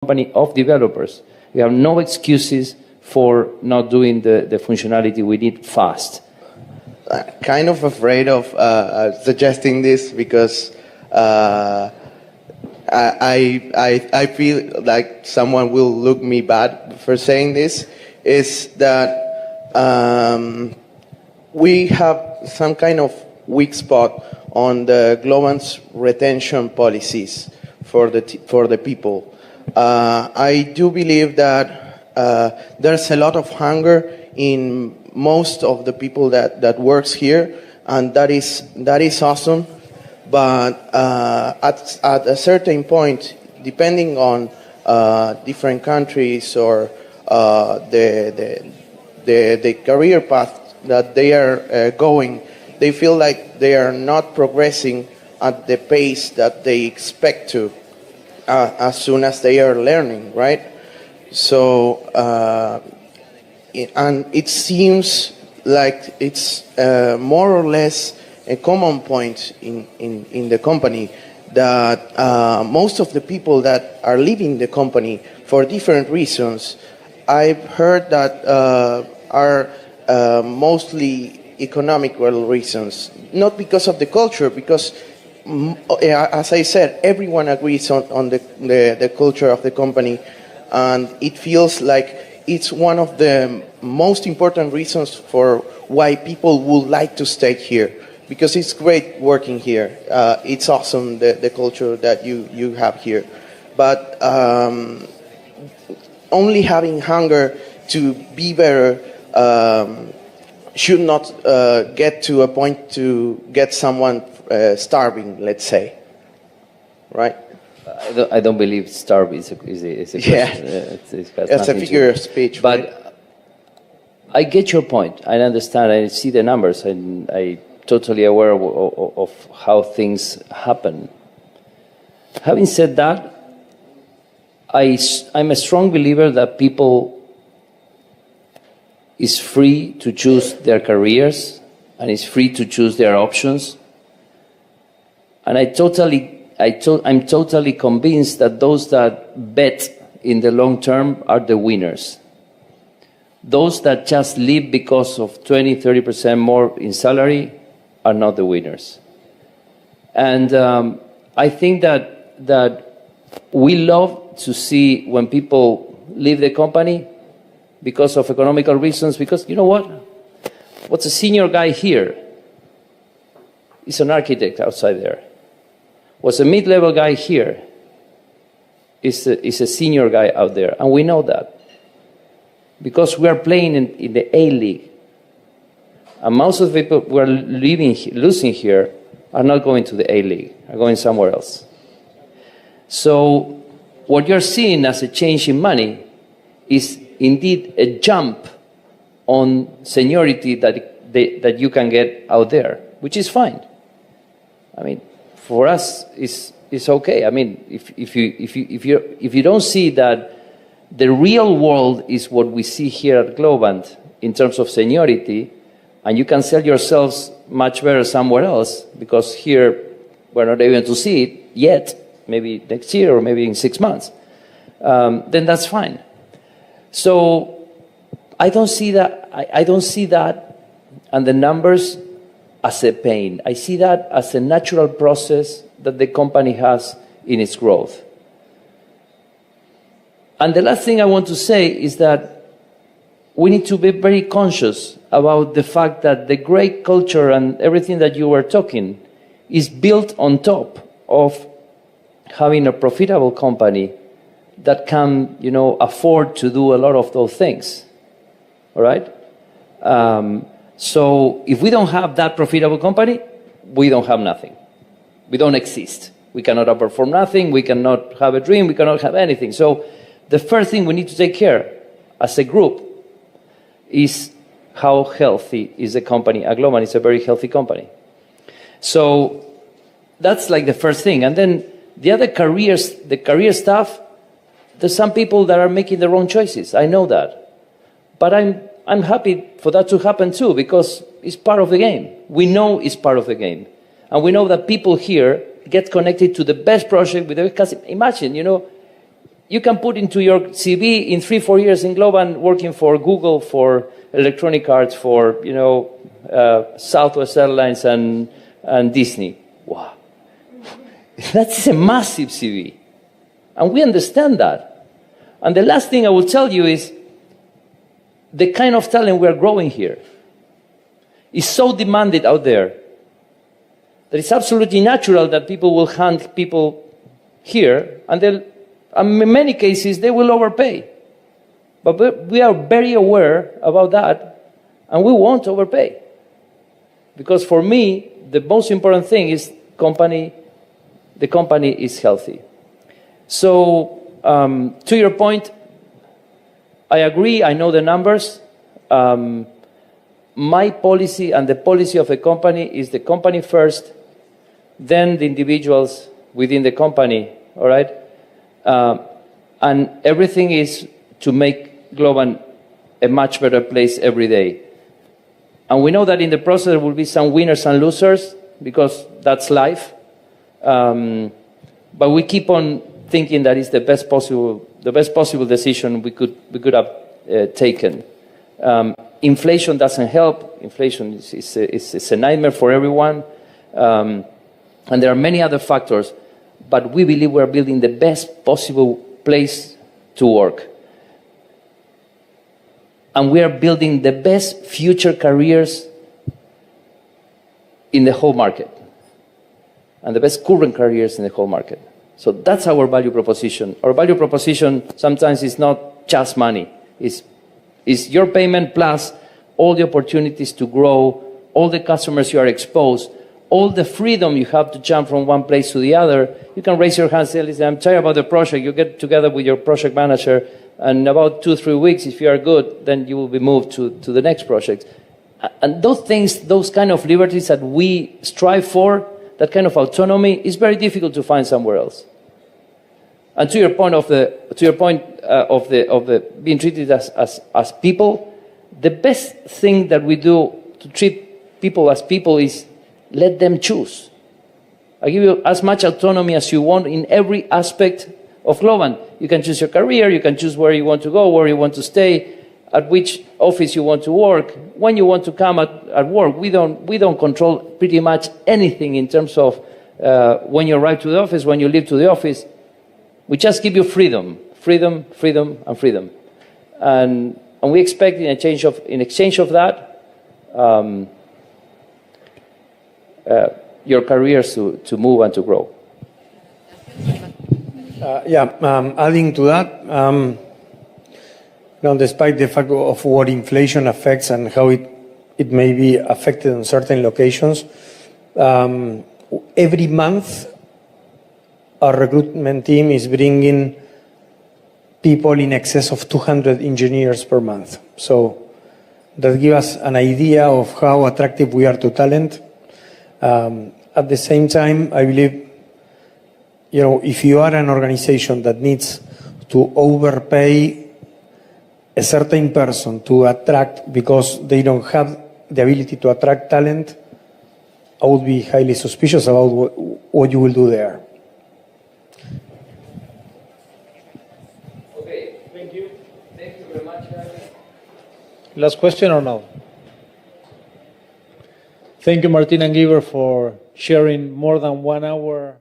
company of developers. We have no excuses for not doing the functionality we need fast. Kind of afraid of suggesting this because I feel like someone will look me bad for saying this, is that we have some kind of weak spot on the Globant's retention policies for the people. I do believe that there's a lot of hunger in most of the people that works here, and that is awesome. But at a certain point, depending on different countries or the career path that they are going, they feel like they are not progressing at the pace that they expect to as soon as they are learning, right? So, and it seems like it's more or less a common point in the company that most of the people that are leaving the company for different reasons, I've heard that are mostly economical reasons, not because of the culture, because as I said, everyone agrees on the culture of the company, and it feels like it's one of the most important reasons for why people would like to stay here, because it's great working here. It's awesome, the culture that you have here. But only having hunger to be better should not get to a point to get someone starving, let's say, right? I don't believe starve is a question. Yeah, it's a figure of speech. But right? I get your point. I understand. I see the numbers, and I totally aware of how things happen. Having said that, I'm a strong believer that people is free to choose their careers and is free to choose their options. And I'm totally convinced that those that bet in the long term are the winners. Those that just leave because of 20-30% more in salary are not the winners. And I think that we love to see when people leave the company because of economical reasons, because you know what? What's a senior guy here is an architect outside there. What's a mid-level guy here is a senior guy out there, and we know that. Because we are playing in the A-League. And most of the people who are losing here are not going to the A-League, are going somewhere else. So what you're seeing as a change in money is indeed a jump on seniority that you can get out there, which is fine. I mean, for us, it's okay. I mean, if you don't see that the real world is what we see here at Globant in terms of seniority, and you can sell yourselves much better somewhere else, because here we're not able to see it yet, maybe next year or maybe in 6 months, then that's fine. So I don't see that. I don't see that and the numbers as a pain. I see that as a natural process that the company has in its growth. And the last thing I want to say is that we need to be very conscious about the fact that the great culture and everything that you were talking is built on top of having a profitable company that can, afford to do a lot of those things. All right? So if we don't have that profitable company, we don't have nothing. We don't exist. We cannot outperform nothing. We cannot have a dream. We cannot have anything. So the first thing we need to take care as a group is how healthy is the company. Globant is a very healthy company. So that's like the first thing. And then the other careers, the career stuff, there's some people that are making the wrong choices. I know that. But I'm happy for that to happen too, because it's part of the game. We know it's part of the game. And we know that people here get connected to the best project with the best. Imagine, you can put into your CV in 3-4 years in Globant working for Google, for Electronic Arts, for Southwest Airlines and Disney. Wow, that's a massive CV, and we understand that. And the last thing I will tell you is the kind of talent we are growing here is so demanded out there that it's absolutely natural that people will hunt people here, and in many cases they will overpay. But we are very aware about that, and we won't overpay. Because for me, the most important thing is the company is healthy. So, to your point, I agree, I know the numbers. My policy and the policy of the company is the company first, then the individuals within the company, all right? And everything is to make Globant a much better place every day. And we know that in the process there will be some winners and losers, because that's life. But we keep on thinking that it's the best possible decision we could have taken. Inflation doesn't help. Inflation is a nightmare for everyone. And there are many other factors, but we believe we're building the best possible place to work. And we are building the best future careers in the whole market, and the best current careers in the whole market. So that's our value proposition. Our value proposition sometimes is not just money. It's your payment plus all the opportunities to grow, all the customers you are exposed, all the freedom you have to jump from one place to the other. You can raise your hand and say, listen, I'm tired about the project. You get together with your project manager, and in about 2-3 weeks, if you are good, then you will be moved to the next project. And those things, those kind of liberties that we strive for, that kind of autonomy, is very difficult to find somewhere else. And to your point of the being treated as people, the best thing that we do to treat people as people is let them choose. I give you as much autonomy as you want in every aspect of Globant. You can choose your career, you can choose where you want to go, where you want to stay, at which office you want to work, when you want to come at work. We don't control pretty much anything in terms of when you arrive to the office, when you leave to the office. We just give you freedom, freedom, freedom, and freedom. And we expect in exchange of that, your careers to move and to grow. Adding to that, now, despite the fact of what inflation affects and how it may be affected in certain locations, every month our recruitment team is bringing people in excess of 200 engineers per month. So that gives us an idea of how attractive we are to talent. At the same time, I believe, if you are an organization that needs to overpay a certain person to attract because they don't have the ability to attract talent, I would be highly suspicious about what you will do there. Okay, thank you. Thank you very much, guys. Last question or no? Thank you, Martín and Giver, for sharing more than 1 hour